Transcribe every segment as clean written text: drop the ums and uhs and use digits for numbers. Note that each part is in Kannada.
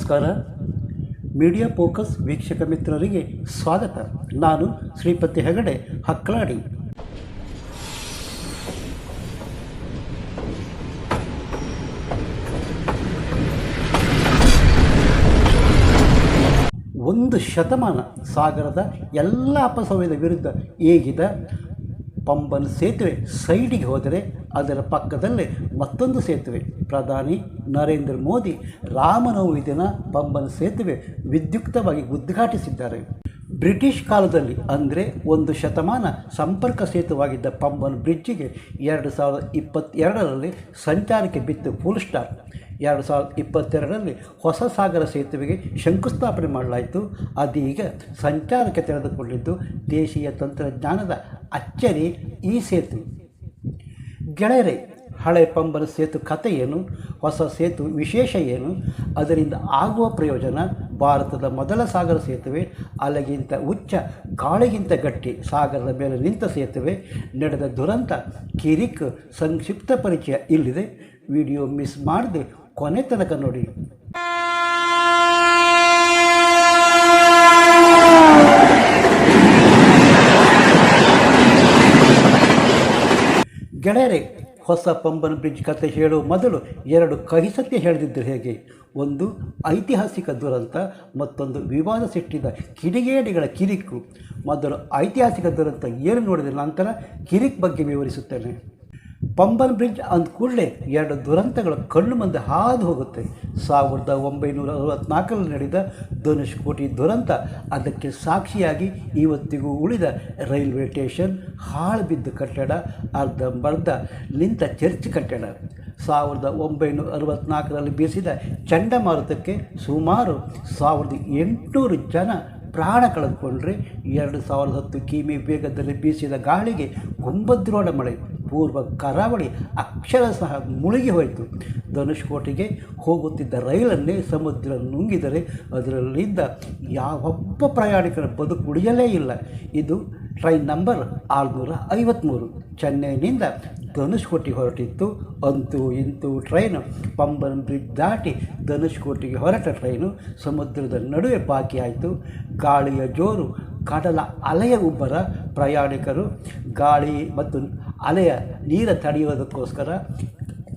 ನಮಸ್ಕಾರ. ಮೀಡಿಯಾ ಫೋಕಸ್ ವೀಕ್ಷಕ ಮಿತ್ರರಿಗೆ ಸ್ವಾಗತ. ನಾನು ಶ್ರೀಪತಿ ಹೆಗಡೆ ಹಕ್ಲಾಡಿ. ಒಂದು ಶತಮಾನ ಸಾಗರದ ಎಲ್ಲ ಅಪಸವ್ಯದ ವಿರುದ್ಧ ಏಗಿದ ಪಂಬನ್ ಸೇತುವೆ ಸೈಡಿಗೆ ಹೋದರೆ ಅದರ ಪಕ್ಕದಲ್ಲೇ ಮತ್ತೊಂದು ಸೇತುವೆ. ಪ್ರಧಾನಿ ನರೇಂದ್ರ ಮೋದಿ ರಾಮನವಮಿ ದಿನ ಪಂಬನ್ ಸೇತುವೆ ವಿದ್ಯುಕ್ತವಾಗಿ ಉದ್ಘಾಟಿಸಿದ್ದಾರೆ. ಬ್ರಿಟಿಷ್ ಕಾಲದಲ್ಲಿ ಅಂದರೆ ಒಂದು ಶತಮಾನ ಸಂಪರ್ಕ ಸೇತುವಾಗಿದ್ದ ಪಂಬನ್ ಬ್ರಿಡ್ಜಿಗೆ 2022ರಲ್ಲಿ ಸಂಚಾರಕ್ಕೆ ಬಿತ್ತು ಫುಲ್ ಸ್ಟಾಪ್. 2022ರಲ್ಲಿ ಹೊಸ ಸಾಗರ ಸೇತುವೆಗೆ ಶಂಕುಸ್ಥಾಪನೆ ಮಾಡಲಾಯಿತು. ಅದೀಗ ಸಂಚಾರಕ್ಕೆ ತೆರೆದುಕೊಂಡಿದ್ದು ದೇಶೀಯ ತಂತ್ರಜ್ಞಾನದ ಅಚ್ಚರಿ ಈ ಸೇತು. ಗೆಳೆಯರೇ, ಹಳೆ ಪಂಬನ್ ಸೇತು ಕಥೆ ಏನು, ಹೊಸ ಸೇತು ವಿಶೇಷ ಏನು, ಅದರಿಂದ ಆಗುವ ಪ್ರಯೋಜನ, ಭಾರತದ ಮೊದಲ ಸಾಗರ ಸೇತುವೆ, ಅಲೆಗಿಂತ ಉಚ್ಚ ಗಾಳಿಗಿಂತ ಗಟ್ಟಿ ಸಾಗರದ ಮೇಲೆ ನಿಂತ ಸೇತುವೆ, ನಡೆದ ದುರಂತ, ಕಿರಿಕ್ ಸಂಕ್ಷಿಪ್ತ ಪರಿಚಯ ಇಲ್ಲಿದೆ. ವಿಡಿಯೋ ಮಿಸ್ ಮಾಡದೆ ಕೊನೆ ತನಕ ನೋಡಿ. ಗೆಳೆಯರೇ, ಹೊಸ ಪಂಬನ್ ಬ್ರಿಡ್ಜ್ ಕಥೆ ಹೇಳುವ ಮೊದಲು ಎರಡು ಕಹಿ ಸತ್ಯ ಹೇಳದಿದ್ದರೆ ಹೇಗೆ? ಒಂದು ಐತಿಹಾಸಿಕ ದುರಂತ, ಮತ್ತೊಂದು ವಿವಾದ ಸೃಷ್ಟಿಸಿದ ಕಿಡಿಗೇಡಿಗಳ ಕಿರಿಕು. ಮೊದಲು ಐತಿಹಾಸಿಕ ದುರಂತ ಏನು ನೋಡಿದ ನಂತರ ಕಿರಿಕ್ ಬಗ್ಗೆ ವಿವರಿಸುತ್ತೇನೆ. ಪಂಬನ್ ಬ್ರಿಡ್ಜ್ ಅಂದ ಕೂಡಲೇ ಎರಡು ದುರಂತಗಳು ಕಣ್ಣು ಮುಂದೆ ಹಾದು ಹೋಗುತ್ತೆ. 1964ರಲ್ಲಿ ನಡೆದ ಧನುಷ್ಕೋಟಿ ದುರಂತ, ಅದಕ್ಕೆ ಸಾಕ್ಷಿಯಾಗಿ ಇವತ್ತಿಗೂ ಉಳಿದ ರೈಲ್ವೆ ಸ್ಟೇಷನ್, ಹಾಳು ಬಿದ್ದ ಕಟ್ಟಡ, ಅರ್ಧಂಬರ್ಧ ನಿಂತ ಚರ್ಚ್ ಕಟ್ಟಡ. 1964ರಲ್ಲಿ ಬೀಸಿದ ಚಂಡಮಾರುತಕ್ಕೆ ಸುಮಾರು 1800 ಜನ ಪ್ರಾಣ ಕಳೆದುಕೊಂಡ್ರೆ, 2010 ಕಿಮಿ ವೇಗದಲ್ಲಿ ಬೀಸಿದ ಗಾಳಿಗೆ ಕುಂಭದ್ರೋಣ ಮಳೆ ಪೂರ್ವ ಕರಾವಳಿ ಅಕ್ಷರಶಃ ಮುಳುಗಿ ಹೋಯಿತು. ಧನುಷ್ಕೋಟಿಗೆ ಹೋಗುತ್ತಿದ್ದ ರೈಲನ್ನೇ ಸಮುದ್ರ ನುಂಗಿದರೆ ಅದರಲ್ಲಿದ್ದ ಯಾವೊಬ್ಬ ಪ್ರಯಾಣಿಕರ ಬದುಕು ಉಳಿಯಲೇ ಇಲ್ಲ. ಇದು ಟ್ರೈನ್ ನಂಬರ್ 653 ಚೆನ್ನೈನಿಂದ ಧನುಷ್ಕೋಟಿಗೆ ಹೊರಟಿತ್ತು. ಅಂತೂ ಇಂತೂ ಟ್ರೈನು ಪಂಬನ್ ಬ್ರಿಡ್ಜ್ ದಾಟಿ ಧನುಷ್ಕೋಟಿಗೆ ಹೊರಟ ಟ್ರೈನು ಸಮುದ್ರದ ನಡುವೆ ಬಾಕಿ ಆಯಿತು. ಗಾಳಿಯ ಜೋರು, ಕಡಲ ಅಲೆಯ ಉಬ್ಬರ, ಪ್ರಯಾಣಿಕರು ಗಾಳಿ ಮತ್ತು ಅಲೆಯ ನೀರ ತಡೆಯುವುದಕ್ಕೋಸ್ಕರ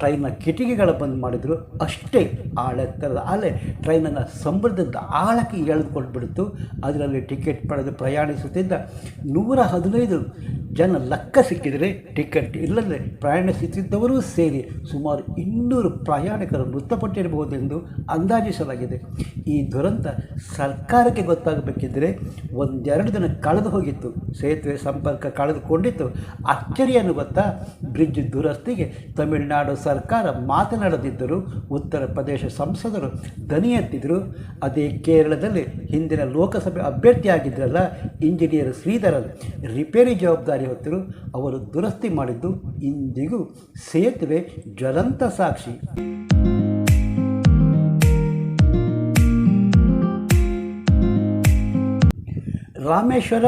ಟ್ರೈನ್ನ ಕಿಟಕಿಗಳ ಬಂದ್ ಮಾಡಿದರು. ಅಷ್ಟೇ ಆಳೆತ್ತರದ ಅಲೆ ಟ್ರೈನನ್ನು ಸಮುದ್ರದ ಆಳಕ್ಕೆ ಎಳೆದುಕೊಂಡು ಬಿಡ್ತು. ಅದರಲ್ಲಿ ಟಿಕೆಟ್ ಪಡೆದು ಪ್ರಯಾಣಿಸುತ್ತಿದ್ದ 115 ಜನ ಲೆಕ್ಕ ಸಿಕ್ಕಿದರೆ, ಟಿಕೆಟ್ ಇಲ್ಲದೆ ಪ್ರಯಾಣಿಸುತ್ತಿದ್ದವರೂ ಸೇರಿ ಸುಮಾರು 200 ಪ್ರಯಾಣಿಕರು ಮೃತಪಟ್ಟಿರಬಹುದೆಂದು ಅಂದಾಜಿಸಲಾಗಿದೆ. ಈ ದುರಂತ ಸರ್ಕಾರಕ್ಕೆ ಗೊತ್ತಾಗಬೇಕಿದ್ದರೆ 1-2 ದಿನ ಕಳೆದು ಹೋಗಿತ್ತು. ಸೇತುವೆ ಸಂಪರ್ಕ ಕಳೆದುಕೊಂಡಿತ್ತು. ಅಚ್ಚರಿಯನ್ನು ಗೊತ್ತಾ? ಬ್ರಿಡ್ಜ್ ದುರಸ್ತಿಗೆ ತಮಿಳುನಾಡು ಸರ್ಕಾರ ಮಾತನಾಡದಿದ್ದರು. ಉತ್ತರ ಪ್ರದೇಶ ಸಂಸದರು ದನಿ ಎತ್ತಿದರು. ಅದೇ ಕೇರಳದಲ್ಲಿ ಹಿಂದಿನ ಲೋಕಸಭೆ ಅಭ್ಯರ್ಥಿಯಾಗಿದ್ದರಲ್ಲ ಇಂಜಿನಿಯರ್ ಶ್ರೀಧರನ್ ರಿಪೇರಿ ಜವಾಬ್ದಾರಿ ಹೊತ್ತರು. ಅವರು ದುರಸ್ತಿ ಮಾಡಿದ್ದು ಇಂದಿಗೂ ಸೇತುವೆ ಜ್ವಲಂತ ಸಾಕ್ಷಿ. ರಾಮೇಶ್ವರ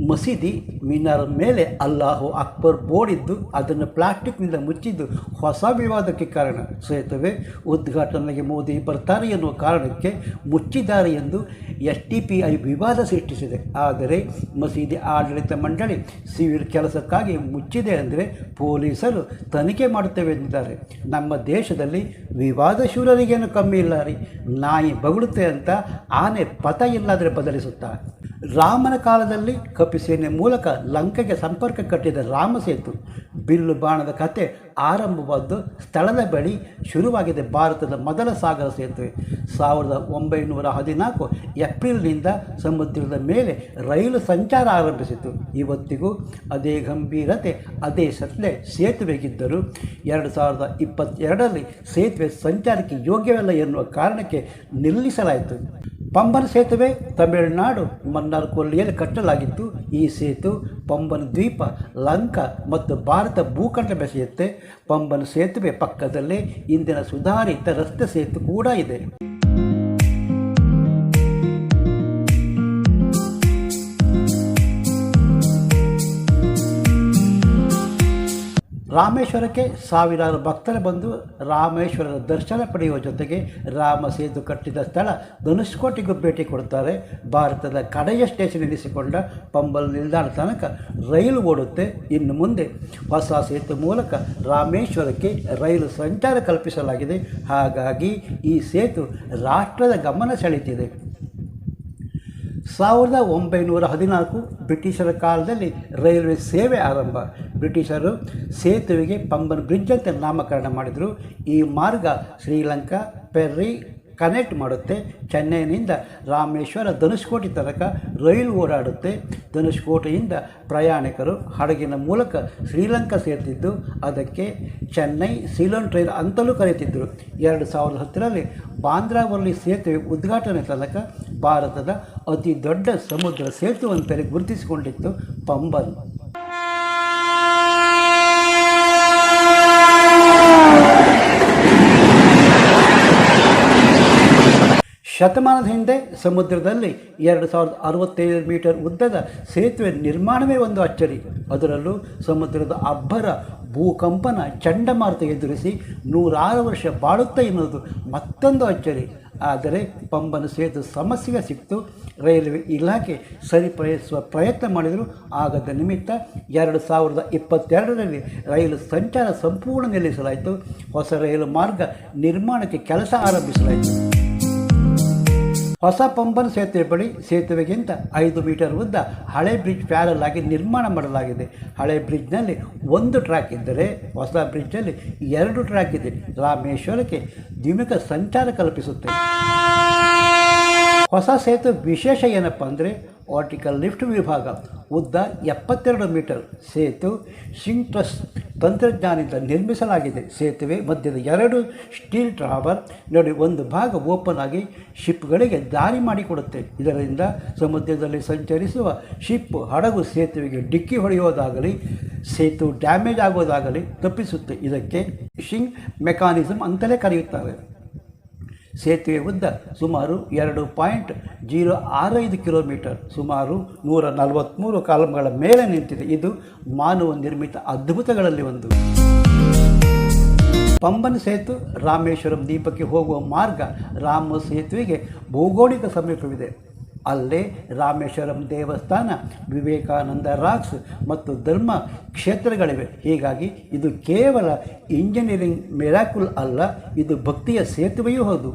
ಮಸೀದಿ ಮಿನಾರ್ ಮೇಲೆ ಅಲ್ಲಾಹು ಅಕ್ಬರ್ ಬೋರ್ಡ್ ಇದ್ದು ಅದನ್ನು ಪ್ಲಾಸ್ಟಿಕ್ನಿಂದ ಮುಚ್ಚಿದ್ದು ಹೊಸ ವಿವಾದಕ್ಕೆ ಕಾರಣ. ಸೇತುವೆ ಉದ್ಘಾಟನೆಗೆ ಮೋದಿ ಬರ್ತಾರೆ ಎನ್ನುವ ಕಾರಣಕ್ಕೆ ಮುಚ್ಚಿದ್ದಾರೆ ಎಂದು STPI ವಿವಾದ ಸೃಷ್ಟಿಸಿದೆ. ಆದರೆ ಮಸೀದಿ ಆಡಳಿತ ಮಂಡಳಿ ಸಿವಿಲ್ ಕೆಲಸಕ್ಕಾಗಿ ಮುಚ್ಚಿದೆ ಅಂದರೆ ಪೊಲೀಸರು ತನಿಖೆ ಮಾಡುತ್ತೇವೆ ಎಂದಿದ್ದಾರೆ. ನಮ್ಮ ದೇಶದಲ್ಲಿ ವಿವಾದ ಶೂರರಿಗೇನು ಕಮ್ಮಿ ಇಲ್ಲ ರೀ. ನಾಯಿ ಬಗಳುತ್ತೆ ಅಂತ ಆನೆ ಪಥ ಇಲ್ಲಾದರೆ ಬದಲಿಸುತ್ತಾ? ರಾಮನ ಕಾಲದಲ್ಲಿ ಕಪಿಸೇನೆ ಮೂಲಕ ಲಂಕೆಗೆ ಸಂಪರ್ಕ ಕಟ್ಟಿದ ರಾಮಸೇತು, ಬಿಲ್ಲು ಬಾಣದ ಕತೆ ಆರಂಭವಾದ್ದು ಸ್ಥಳದ ಬಳಿ ಶುರುವಾಗಿದೆ ಭಾರತದ ಮೊದಲ ಸಾಗರ ಸೇತುವೆ. 1914 ಏಪ್ರಿಲ್ನಿಂದ ಸಮುದ್ರದ ಮೇಲೆ ರೈಲು ಸಂಚಾರ ಆರಂಭಿಸಿತು. ಇವತ್ತಿಗೂ ಅದೇ ಗಂಭೀರತೆ, ಅದೇ ಶ್ರದ್ಧೆ ಸೇತುವೆಗಿದ್ದರೂ 2022ರಲ್ಲಿ ಸೇತುವೆ ಸಂಚಾರಕ್ಕೆ ಯೋಗ್ಯವಲ್ಲ ಎನ್ನುವ ಕಾರಣಕ್ಕೆ ನಿಲ್ಲಿಸಲಾಯಿತು. ಪಂಬನ್ ಸೇತುವೆ ತಮಿಳುನಾಡು ಮನ್ನಾರ್ ಕೊಲ್ಲಿಯಲ್ಲಿ ಕಟ್ಟಲಾಗಿತ್ತು. ಈ ಸೇತು ಪಂಬನ್ ದ್ವೀಪ, ಲಂಕಾ ಮತ್ತು ಭಾರತ ಭೂಖಂಡ ಬೆಸೆಯುತ್ತೆ. ಪಂಬನ್ ಸೇತುವೆ ಪಕ್ಕದಲ್ಲೇ ಇಂದಿನ ಸುಧಾರಿತ ರಸ್ತೆ ಸೇತು ಕೂಡ ಇದೆ. ರಾಮೇಶ್ವರಕ್ಕೆ ಸಾವಿರಾರು ಭಕ್ತರು ಬಂದು ರಾಮೇಶ್ವರದ ದರ್ಶನ ಪಡೆಯುವ ಜೊತೆಗೆ ರಾಮ ಸೇತು ಕಟ್ಟಿದ ಸ್ಥಳ ಧನುಷ್ಕೋಟಿಗೂ ಭೇಟಿ ಕೊಡ್ತಾರೆ. ಭಾರತದ ಕಡೆಯ ಸ್ಟೇಷನ್ ಎನಿಸಿಕೊಂಡ ಪಂಬಲ್ ನಿಲ್ದಾಣ ತನಕ ರೈಲು ಓಡುತ್ತೆ. ಇನ್ನು ಮುಂದೆ ಹೊಸ ಸೇತು ಮೂಲಕ ರಾಮೇಶ್ವರಕ್ಕೆ ರೈಲು ಸಂಚಾರ ಕಲ್ಪಿಸಲಾಗಿದೆ. ಹಾಗಾಗಿ ಈ ಸೇತು ರಾಷ್ಟ್ರದ ಗಮನ ಸೆಳೆಯುತ್ತಿದೆ. 1914 ಬ್ರಿಟಿಷರ ಕಾಲದಲ್ಲಿ ರೈಲ್ವೆ ಸೇವೆ ಆರಂಭ. ಬ್ರಿಟಿಷರು ಸೇತುವೆಗೆ ಪಂಬನ್ ಬ್ರಿಡ್ಜ್ ಅಂತ ನಾಮಕರಣ ಮಾಡಿದರು. ಈ ಮಾರ್ಗ ಶ್ರೀಲಂಕಾ, ಪೆರ್ರಿ ಕನೆಕ್ಟ್ ಮಾಡುತ್ತೆ. ಚೆನ್ನೈನಿಂದ ರಾಮೇಶ್ವರ ಧನುಷ್ಕೋಟಿ ತನಕ ರೈಲು ಓಡಾಡುತ್ತೆ. ಧನುಷ್ಕೋಟಿಯಿಂದ ಪ್ರಯಾಣಿಕರು ಹಡಗಿನ ಮೂಲಕ ಶ್ರೀಲಂಕಾ ಸೇರ್ತಿದ್ದು ಅದಕ್ಕೆ ಚೆನ್ನೈ ಸೀಲೋನ್ ಟ್ರೈನ್ ಅಂತಲೂ ಕರೆಯುತ್ತಿದ್ದರು. 2010ರಲ್ಲಿ ಬಾಂದ್ರಾವರ್ಲಿ ಸೇತುವೆ ಉದ್ಘಾಟನೆ ತನಕ ಭಾರತದ ಅತಿ ದೊಡ್ಡ ಸಮುದ್ರ ಸೇತುವೆ ಅಂತಲೇ ಗುರುತಿಸಿಕೊಂಡಿತ್ತು ಪಂಬನ್. ಶತಮಾನದ ಹಿಂದೆ ಸಮುದ್ರದಲ್ಲಿ 2067 ಮೀಟರ್ ಉದ್ದದ ಸೇತುವೆ ನಿರ್ಮಾಣವೇ ಒಂದು ಅಚ್ಚರಿ. ಅದರಲ್ಲೂ ಸಮುದ್ರದ ಅಬ್ಬರ, ಭೂಕಂಪನ, ಚಂಡಮಾರುತ ಎದುರಿಸಿ 106 ವರ್ಷ ಬಾಳುತ್ತೆ ಎನ್ನುವುದು ಮತ್ತೊಂದು ಅಚ್ಚರಿ. ಆದರೆ ಪಂಬನ್ ಸೇತು ಸಮಸ್ಯೆಗೆ ಸಿಕ್ತು. ರೈಲ್ವೆ ಇಲಾಖೆ ಸರಿಪಡಿಸುವ ಪ್ರಯತ್ನ ಮಾಡಿದರೂ ಆಗದ ನಿಮಿತ್ತ 2022ರಲ್ಲಿ ರೈಲು ಸಂಚಾರ ಸಂಪೂರ್ಣ ನಿಲ್ಲಿಸಲಾಯಿತು. ಹೊಸ ರೈಲು ಮಾರ್ಗ ನಿರ್ಮಾಣಕ್ಕೆ ಕೆಲಸ ಆರಂಭಿಸಲಾಯಿತು. ಹೊಸ ಪಂಬನ್ ಸೇತುವೆ ಬಳಿ ಸೇತುವೆಗಿಂತ 5 ಮೀಟರ್ ಉದ್ದ ಹಳೆ ಬ್ರಿಡ್ಜ್ ಪ್ಯಾರಲ್ ಆಗಿ ನಿರ್ಮಾಣ ಮಾಡಲಾಗಿದೆ. ಹಳೆ ಬ್ರಿಡ್ಜ್ನಲ್ಲಿ 1 ಟ್ರ್ಯಾಕ್ ಇದ್ದರೆ ಹೊಸ ಬ್ರಿಡ್ಜಲ್ಲಿ 2 ಟ್ರ್ಯಾಕ್ ಇದೆ. ರಾಮೇಶ್ವರಕ್ಕೆ ದ್ವಿಮುಖ ಸಂಚಾರ ಕಲ್ಪಿಸುತ್ತೆ. ಹೊಸ ಸೇತು ವಿಶೇಷ ಏನಪ್ಪ ಅಂದರೆ ವರ್ಟಿಕಲ್ ಲಿಫ್ಟ್ ವಿಭಾಗ, ಉದ್ದ 72 ಮೀಟರ್. ಸೇತು ಶಿಂಗ್ ಟ್ರಸ್ ತಂತ್ರಜ್ಞಾನದಿಂದ ನಿರ್ಮಿಸಲಾಗಿದೆ. ಸೇತುವೆ ಮಧ್ಯದ 2 ಸ್ಟೀಲ್ ಟ್ರಾವರ್ ನೋಡಿ ಒಂದು ಭಾಗ ಓಪನ್ ಆಗಿ ಶಿಪ್ಗಳಿಗೆ ದಾರಿ ಮಾಡಿಕೊಡುತ್ತೆ. ಇದರಿಂದ ಸಮುದ್ರದಲ್ಲಿ ಸಂಚರಿಸುವ ಶಿಪ್, ಹಡಗು ಸೇತುವೆಗೆ ಡಿಕ್ಕಿ ಹೊಡೆಯೋದಾಗಲಿ ಸೇತು ಡ್ಯಾಮೇಜ್ ಆಗೋದಾಗಲಿ ತಪ್ಪಿಸುತ್ತೆ. ಇದಕ್ಕೆ ಶಿಂಗ್ ಮೆಕಾನಿಸಮ್ ಅಂತಲೇ ಕರೆಯುತ್ತಾರೆ. ಸೇತುವೆ ಉದ್ದ ಸುಮಾರು 2.065 ಕಿಲೋಮೀಟರ್, ಸುಮಾರು 143 ಕಾಲಮ್ಗಳ ಮೇಲೆ ನಿಂತಿದೆ. ಇದು ಮಾನವ ನಿರ್ಮಿತ ಅದ್ಭುತಗಳಲ್ಲಿ ಒಂದು. ಪಂಬನ್ ಸೇತು ರಾಮೇಶ್ವರಂ ದ್ವೀಪಕ್ಕೆ ಹೋಗುವ ಮಾರ್ಗ. ರಾಮ ಸೇತುವೆಗೆ ಭೌಗೋಳಿಕ ಸಮೀಪವಿದೆ. ಅಲ್ಲೇ ರಾಮೇಶ್ವರಂ ದೇವಸ್ಥಾನ, ವಿವೇಕಾನಂದ ರಾಕ್ಸ್ ಮತ್ತು ಧರ್ಮ ಕ್ಷೇತ್ರಗಳಿವೆ. ಹೀಗಾಗಿ ಇದು ಕೇವಲ ಇಂಜಿನಿಯರಿಂಗ್ ಮಿರಾಕಲ್ ಅಲ್ಲ, ಇದು ಭಕ್ತಿಯ ಸೇತುವೆಯೂ ಹೌದು.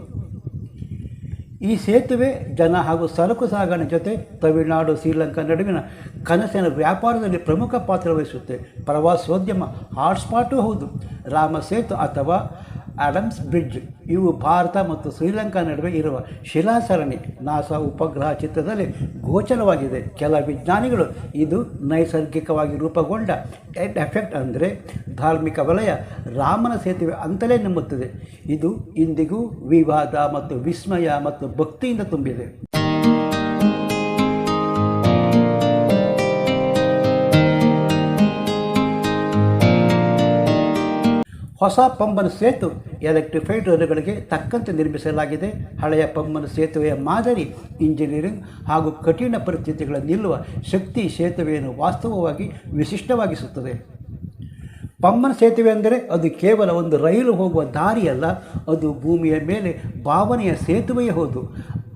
ಈ ಸೇತುವೆ ಜನ ಹಾಗೂ ಸರಕು ಸಾಗಣೆ ಜೊತೆ ತಮಿಳುನಾಡು, ಶ್ರೀಲಂಕಾ ನಡುವಿನ ಕನಸಿನ ವ್ಯಾಪಾರದಲ್ಲಿ ಪ್ರಮುಖ ಪಾತ್ರ ವಹಿಸುತ್ತೆ. ಪ್ರವಾಸೋದ್ಯಮ ಹಾಟ್ಸ್ಪಾಟೂ ಹೌದು. ರಾಮ ಸೇತು ಅಥವಾ ಆಡಮ್ಸ್ ಬ್ರಿಡ್ಜ್ ಇವು ಭಾರತ ಮತ್ತು ಶ್ರೀಲಂಕಾ ನಡುವೆ ಇರುವ ಶಿಲಾಸರಣಿ. ನಾಸಾ ಉಪಗ್ರಹ ಚಿತ್ರದಲ್ಲಿ ಗೋಚರವಾಗಿದೆ. ಕೆಲ ವಿಜ್ಞಾನಿಗಳು ಇದು ನೈಸರ್ಗಿಕವಾಗಿ ರೂಪುಗೊಂಡ ಎಡ್ ಎಫೆಕ್ಟ್ ಅಂದರೆ ಧಾರ್ಮಿಕ ವಲಯ ರಾಮನ ಸೇತುವೆ ಅಂತಲೇ ನಂಬುತ್ತದೆ. ಇದು ಇಂದಿಗೂ ವಿವಾದ ಮತ್ತು ವಿಸ್ಮಯ ಮತ್ತು ಭಕ್ತಿಯಿಂದ ತುಂಬಿದೆ. ಹೊಸ ಪಂಬನ್ ಸೇತು ಎಲೆಕ್ಟ್ರಿಫೈಡ್ ರೈಲುಗಳಿಗೆ ತಕ್ಕಂತೆ ನಿರ್ಮಿಸಲಾಗಿದೆ. ಹಳೆಯ ಪಂಬನ್ ಸೇತುವೆಯ ಮಾದರಿ ಇಂಜಿನಿಯರಿಂಗ್ ಹಾಗೂ ಕಠಿಣ ಪರಿಸ್ಥಿತಿಗಳ ನಿಲ್ಲುವ ಶಕ್ತಿ ಸೇತುವೆಯನ್ನು ವಾಸ್ತವವಾಗಿ ವಿಶಿಷ್ಟವಾಗಿಸುತ್ತದೆ. ಪಂಬನ್ ಸೇತುವೆ ಅಂದರೆ ಅದು ಕೇವಲ ಒಂದು ರೈಲು ಹೋಗುವ ದಾರಿಯಲ್ಲ, ಅದು ಭೂಮಿಯ ಮೇಲೆ ಭಾವನೆಯ ಸೇತುವೆಯೇ ಹೌದು.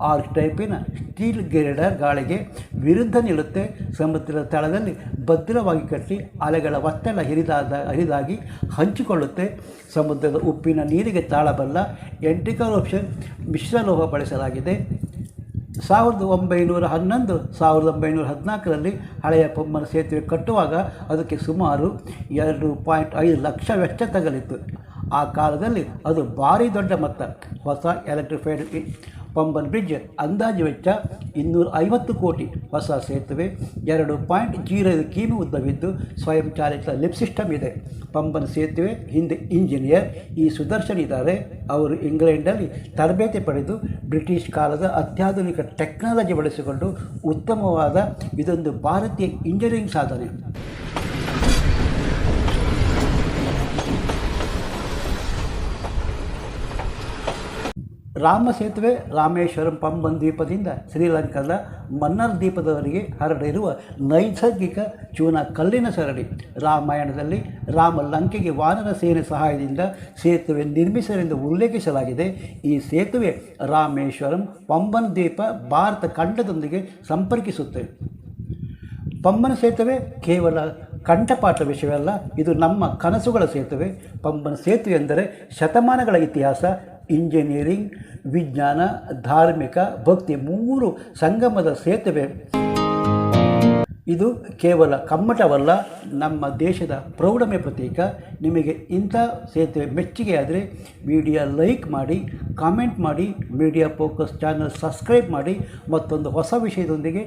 ಆರ್ಕ್ ಟೈಪಿನ ಸ್ಟೀಲ್ ಗಿರ್ಡರ್ ಗಾಳಿಗೆ ವಿರುದ್ಧ ನಿಲ್ಲುತ್ತೆ. ಸಮುದ್ರದ ತಳದಲ್ಲಿ ಭದ್ರವಾಗಿ ಕಟ್ಟಿ ಅಲೆಗಳ ಒತ್ತಡ ಹರಿದಾಗಿ ಹಂಚಿಕೊಳ್ಳುತ್ತೆ. ಸಮುದ್ರದ ಉಪ್ಪಿನ ನೀರಿಗೆ ತಾಳಬಲ್ಲ ಎಂಟಿಕಲೋಪ್ಷನ್ ಮಿಶ್ರಲೋಹ ಬಳಸಲಾಗಿದೆ. 1911 1914ರಲ್ಲಿ ಹಳೆಯ ಪಂಬನ್ ಸೇತುವೆ ಕಟ್ಟುವಾಗ ಅದಕ್ಕೆ ಸುಮಾರು 2.5 ಲಕ್ಷ ವೆಚ್ಚ ತಗಲಿತ್ತು. ಆ ಕಾಲದಲ್ಲಿ ಅದು ಭಾರಿ ದೊಡ್ಡ ಮೊತ್ತ. ಹೊಸ ಎಲೆಕ್ಟ್ರಿಫೈಡ್ ಪಂಬನ್ ಬ್ರಿಡ್ಜ್ ಅಂದಾಜು ವೆಚ್ಚ 250 ಕೋಟಿ. ಹೊಸ ಸೇತುವೆ 2.05 ಕಿಮಿ ಉದ್ದವಿದ್ದು ಸ್ವಯಂಚಾಲಿತ ಲಿಫ್ಟ್ ಸಿಸ್ಟಮ್ ಇದೆ. ಪಂಬನ್ ಸೇತುವೆ ಹಿಂದೆ ಇಂಜಿನಿಯರ್ ಸುದರ್ಶನ್ ಇದ್ದಾರೆ. ಅವರು ಇಂಗ್ಲೆಂಡಲ್ಲಿ ತರಬೇತಿ ಪಡೆದು ಬ್ರಿಟಿಷ್ ಕಾಲದ ಅತ್ಯಾಧುನಿಕ ಟೆಕ್ನಾಲಜಿ ಬಳಸಿಕೊಂಡು ಉತ್ತಮವಾದ ಇದೊಂದು ಭಾರತೀಯ ಇಂಜಿನಿಯರಿಂಗ್ ಸಾಧನೆ. ರಾಮ ಸೇತುವೆ ರಾಮೇಶ್ವರಂ ಪಂಬನ್ ದ್ವೀಪದಿಂದ ಶ್ರೀಲಂಕಾದ ಮನ್ನಾರ್ ದ್ವೀಪದವರೆಗೆ ಹರಡಿರುವ ನೈಸರ್ಗಿಕ ಚೂನಾ ಕಲ್ಲಿನ ಸರಡಿ. ರಾಮಾಯಣದಲ್ಲಿ ರಾಮ ಲಂಕೆಗೆ ವಾನರ ಸೇನೆ ಸಹಾಯದಿಂದ ಸೇತುವೆ ನಿರ್ಮಿಸಿದರೆಂದು ಉಲ್ಲೇಖಿಸಲಾಗಿದೆ. ಈ ಸೇತುವೆ ರಾಮೇಶ್ವರಂ ಪಂಬನ್ ದ್ವೀಪ ಭಾರತ ಖಂಡದೊಂದಿಗೆ ಸಂಪರ್ಕಿಸುತ್ತದೆ. ಪಂಬನ ಸೇತುವೆ ಕೇವಲ ಕಂಠಪಾಠ ವಿಷಯವಲ್ಲ, ಇದು ನಮ್ಮ ಕನಸುಗಳ ಸೇತುವೆ. ಪಂಬನ ಸೇತುವೆ ಎಂದರೆ ಶತಮಾನಗಳ ಇತಿಹಾಸ, ಇಂಜಿನಿಯರಿಂಗ್, ವಿಜ್ಞಾನ, ಧಾರ್ಮಿಕ, ಭಕ್ತಿ ಮೂರು ಸಂಗಮದ ಸೇತುವೆ. ಇದು ಕೇವಲ ಕಮ್ಮಟವಲ್ಲ, ನಮ್ಮ ದೇಶದ ಪ್ರೌಢಮೆ ಪ್ರತೀಕ. ನಿಮಗೆ ಇಂಥ ಸೇತುವೆ ಮೆಚ್ಚುಗೆಯಾದರೆ ವಿಡಿಯೋ ಲೈಕ್ ಮಾಡಿ, ಕಾಮೆಂಟ್ ಮಾಡಿ, ಮೀಡಿಯಾ ಫೋಕಸ್ ಚಾನಲ್ ಸಬ್ಸ್ಕ್ರೈಬ್ ಮಾಡಿ. ಮತ್ತೊಂದು ಹೊಸ ವಿಷಯದೊಂದಿಗೆ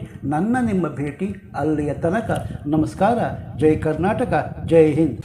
ನಿಮ್ಮ ಭೇಟಿ. ಅಲ್ಲಿಯ ತನಕ ನಮಸ್ಕಾರ. ಜೈ ಕರ್ನಾಟಕ, ಜೈ ಹಿಂದ್.